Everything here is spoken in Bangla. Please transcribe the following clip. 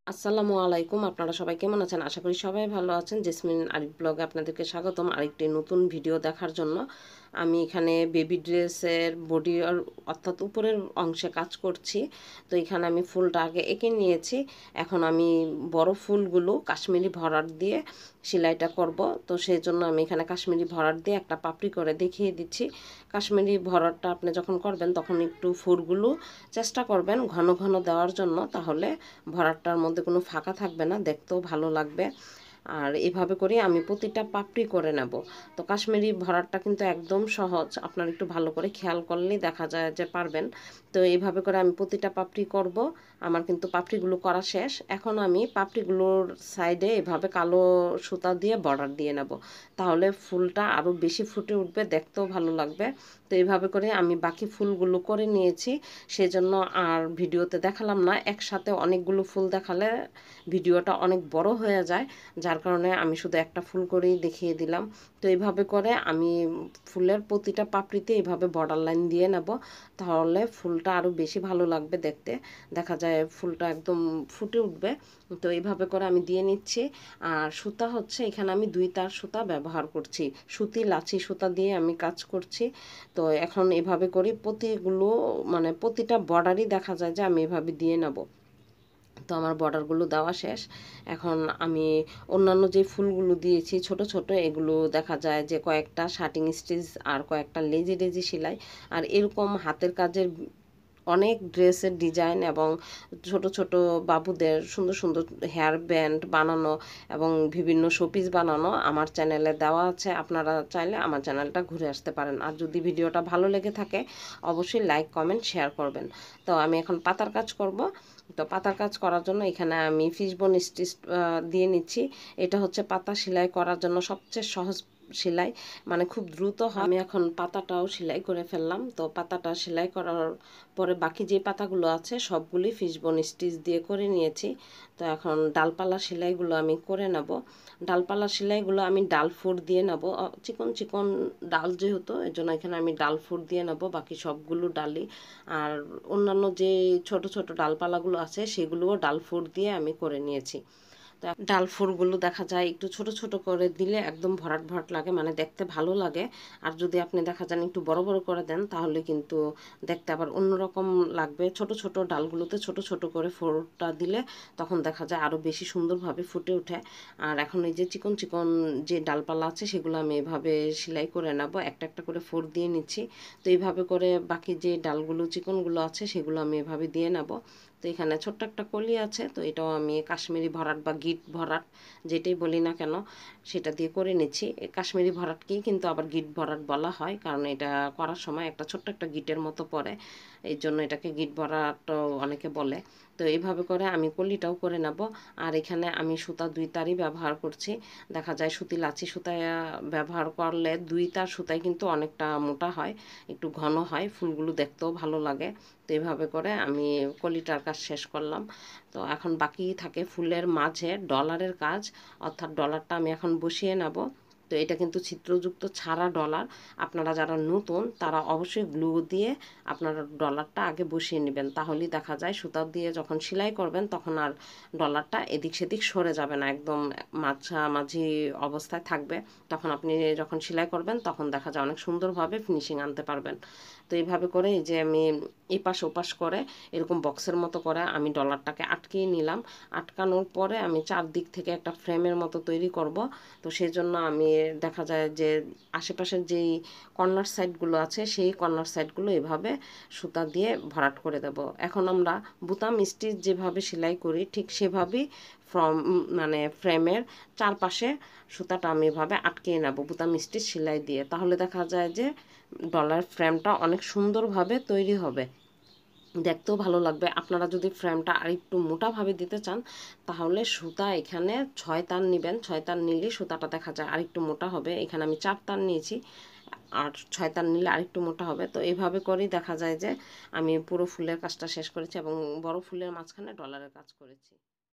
আসসালামু আলাইকুম। আপনারা সবাই কেমন আছেন? আশা করি সবাই ভালো আছেন। জেসমিন আরিফ ব্লগে আপনাদেরকে স্বাগতম আরেকটি নতুন ভিডিও দেখার জন্য। আমি এখানে বেবি ড্রেসের বডি অর্থাৎ উপরের অংশে কাজ করছি। তো এখানে আমি ফুলটা আগে এঁকে নিয়েছি। এখন আমি বড় ফুলগুলো কাশ্মীরি ভরাট দিয়ে সেলাইটা করব। তো সেই জন্য আমি এখানে কাশ্মীরি ভরাট দিয়ে একটা পাপড়ি করে দেখিয়ে দিচ্ছি। কাশ্মীরি ভরাটটা আপনি যখন করবেন তখন একটু ফুলগুলো চেষ্টা করবেন ঘন ঘন দেওয়ার জন্য, তাহলে ভরাটটার মধ্যে কোনো ফাঁকা থাকবে না, দেখতেও ভালো লাগবে। আর এভাবে করে আমি প্রতিটা পাপড়ি করে নেব। তো কাশ্মীরি ভরাটটা কিন্তু একদম সহজ, আপনার একটু ভালো করে খেয়াল করলেই দেখা যায় যে পারবেন। তো এইভাবে করে আমি প্রতিটা পাপড়ি করব। আমার কিন্তু পাপড়িগুলো করা শেষ। এখন আমি পাপড়িগুলোর সাইডে এভাবে কালো সুতা দিয়ে বর্ডার দিয়ে নেব, তাহলে ফুলটা আরও বেশি ফুটে উঠবে, দেখতেও ভালো লাগবে। তো এইভাবে করে আমি বাকি ফুলগুলো করে নিয়েছি, সেজন্য আর ভিডিওতে দেখালাম না। একসাথে অনেকগুলো ফুল দেখালে ভিডিওটা অনেক বড় হয়ে যায়, যার কারণে আমি শুধু একটা ফুল করেই দেখিয়ে দিলাম। তো এইভাবে করে আমি ফুলের প্রতিটা পাপড়িতে এইভাবে বর্ডার লাইন দিয়ে নেব, তাহলে ফুলটা আরও বেশি ভালো লাগবে দেখতে, দেখা যায় ফুলটা একদম ফুটে উঠবে। তো এইভাবে করে আমি দিয়ে নিচ্ছি। আর সুতা হচ্ছে এখানে আমি 2 তার সুতা ব্যবহার করছি, সুতি লাচি সুতা দিয়ে আমি কাজ করছি। তো এখন এভাবে করি প্রতিগুলো, মানে প্রতিটা বর্ডারই দেখা যায় যে আমি এভাবে দিয়ে নেব। তো আমার বর্ডারগুলো দেওয়া শেষ। এখন আমি অন্যান্য যে ফুলগুলো দিয়েছি ছোট ছোট, এগুলো দেখা যায় যে কয়েকটা শার্টিং স্টিচ আর কয়েকটা লেজি লেজি সেলাই। আর এরকম হাতের কাজের অনেক ড্রেসের ডিজাইন এবং ছোট ছোট বাবুদের সুন্দর সুন্দর হেয়ার ব্যান্ড বানানো এবং বিভিন্ন শোপিস বানানো আমার চ্যানেলে দেওয়া আছে, আপনারা চাইলে আমার চ্যানেলটা ঘুরে আসতে পারেন। আর যদি ভিডিওটা ভালো লেগে থাকে অবশ্যই লাইক কমেন্ট শেয়ার করবেন। তো আমি এখন পাতার কাজ করব। তো পাতার কাজ করার জন্য এখানে আমি ফিশবোন স্টিচ দিয়ে নিচ্ছি। এটা হচ্ছে পাতা সেলাই করার জন্য সবচেয়ে সহজ সেলাই, মানে খুব দ্রুত হয়। আমি এখন পাতাটাও সেলাই করে ফেললাম। তো পাতাটা সেলাই করার পরে বাকি যে পাতাগুলো আছে সবগুলি ফিশবোন স্টিচ দিয়ে করে নিয়েছি। তো এখন ডালপালা সেলাইগুলো আমি করে নেব। ডালপালা সেলাইগুলো আমি ডাল ফুট দিয়ে নেব, চিকন চিকন ডাল যেহেতু, এর জন্য এখানে আমি ডাল ফুট দিয়ে নেব বাকি সবগুলো ডালই। আর অন্যান্য যে ছোট ছোট ডালপালাগুলো আছে সেগুলোও ডাল ফুট দিয়ে আমি করে নিয়েছি। তো ডাল ফুলগুলো দেখা যায় একটু ছোট ছোট করে দিলে একদম ভরাট ভরাট লাগে, মানে দেখতে ভালো লাগে। আর যদি আপনি দেখা যান একটু বড় বড় করে দেন তাহলে কিন্তু দেখতে আবার অন্যরকম লাগবে। ছোট ছোট ডালগুলোতে ছোট ছোট করে ফুলটা দিলে তখন দেখা যায় আরও বেশি সুন্দরভাবে ফুটে ওঠে। আর এখন এই যে চিকন চিকন যে ডালপালা আছে সেগুলো আমি এভাবে সেলাই করে নেব, একটা একটা করে ফোর দিয়ে নিচ্ছি। তো এইভাবে করে বাকি যে ডালগুলো চিকনগুলো আছে সেগুলো আমি এভাবে দিয়ে নেব। তো এখানে ছোট্ট একটা কলি আছে, তো এটাও আমি কাশ্মীরি ভরাট বা গিট ভরাট যেটাই বলি না কেন সেটা দিয়ে করে নিচ্ছি। কাশ্মীরি ভরাটকেই কিন্তু আবার গিট ভরাট বলা হয়, কারণ এটা করার সময় একটা ছোট্ট একটা গিটের মতো পড়ে, এই জন্য এটাকে গিট ভরাটও অনেকে বলে। তো এইভাবে করে আমি কলিটাও করে নেব। আর এখানে আমি সুতা 2 তারই ব্যবহার করছি। দেখা যায় সুতি লাচি সুতা ব্যবহার করলে 2 তার সুতায় কিন্তু অনেকটা মোটা হয়, একটু ঘন হয়, ফুলগুলো দেখতেও ভালো লাগে। তো এইভাবে করে আমি কলিটার কাজ শেষ করলাম। তো এখন বাকি থাকে ফুলের মাঝে ডলারের কাজ, অর্থাৎ ডলারটা আমি এখন বসিয়ে নেব। তো এটা কিন্তু ছিদ্রযুক্ত ছাড়া ডলার, আপনারা যারা নতুন তারা অবশ্যই গ্লু দিয়ে আপনারা ডলারটা আগে বসিয়ে নেবেন, তাহলেই দেখা যায় সুতা দিয়ে যখন সেলাই করবেন তখন আর ডলারটা এদিক সেদিক সরে যাবে না, একদম মাঝামাঝি অবস্থায় থাকবে। তখন আপনি যখন সেলাই করবেন তখন দেখা যায় অনেক সুন্দরভাবে ফিনিশিং আনতে পারবেন। তো এইভাবে করে এই যে আমি এপাশ ওপাশ করে এরকম বক্সের মতো করে আমি ডলারটাকে আটকিয়ে নিলাম। আটকানোর পরে আমি চারদিক থেকে একটা ফ্রেমের মতো তৈরি করব। তো সেই জন্য আমি দেখা যায় যে আশেপাশের যেই কর্নার সাইডগুলো আছে সেই কর্নার সাইডগুলো এভাবে সুতা দিয়ে ভরাট করে দেব। এখন আমরা বুতাম স্টিচ যেভাবে সেলাই করি ঠিক সেভাবেই মানে ফ্রেমের চারপাশে সুতাটা আমি এভাবে আটকিয়ে নেব বুতাম স্টিচ সেলাই দিয়ে, তাহলে দেখা যায় যে ডলার ফ্রেমটা অনেক সুন্দরভাবে তৈরি হবে, দেখতেও ভালো লাগবে। আপনারা যদি ফ্রেমটা আরেকটু মোটাভাবে দিতে চান তাহলে সুতা এখানে 6 তার নেবেন, 6 তার নিলে সুতাটা দেখা যায় আরেকটু মোটা হবে। এখানে আমি 4 তার নিয়েছি, আর 6 তার নিলে আরেকটু মোটা হবে। তো এইভাবে করেই দেখা যায় যে আমি পুরো ফুলের কাজটা শেষ করেছি এবং বড় ফুলের মাঝখানে ডলারের কাজ করেছি।